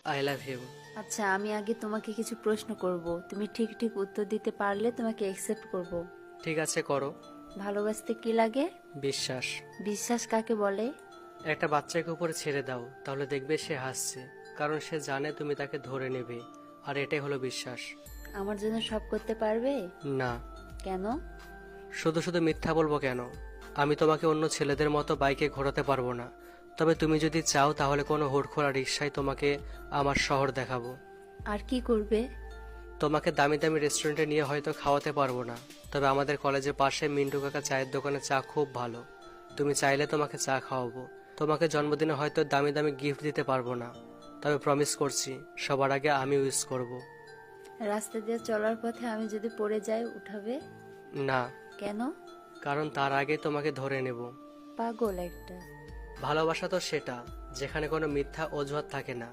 I love you. আচ্ছা, আমি আগে তোমাকে কিছু প্রশ্ন করব, তুমি ঠিক ঠিক উত্তর দিতে পারলে তোমাকে অ্যাকসেপ্ট করব। ঠিক আছে, করো। ভালোবাসতে কি লাগে? বিশ্বাস। বিশ্বাস কাকে বলে? একটা বাচ্চাকে উপরে ছেড়ে দাও, তাহলে দেখবে সে হাসছে, কারণ সে জানে তুমি তাকে ধরে নেবে। আর এটাই হলো বিশ্বাস। আমার জন্য সব করতে পারবে? না। কেন? শুধু শুধু মিথ্যা বলবো কেন? আমি তোমাকে অন্য ছেলেদের মতো বাইকে ঘোরাতে পারবো না। তবে তুমি যদি চাও তাহলে কোনো হুড়খোলা রিক্সায় তোমাকে আমার শহর দেখাবো। আর কি করবে? তোমাকে দামি দামি রেস্টুরেন্টে নিয়ে হয়তো খাওয়াতে পারবো না, তবে আমাদের কলেজের পাশে মিন্টু কাকা চায়ের দোকানে চা খুব ভালো। তুমি চাইলে তোমাকে চা খাওয়াবো। তোমাকে জন্মদিনে হয়তো দামি দামি গিফট দিতে পারবো না, তবে প্রমিস করছি সবার আগে আমি উইশ করব। রাস্তা দিয়ে চলার পথে আমি যদি পড়ে যাই, উঠাবে? না, কেন? কারণ তার আগে তোমাকে ধরে নেব। পাগল একটা। ভালোবাসা তো সেটা, যেখানে কোনো মিথ্যা অজুহাত থাকে না।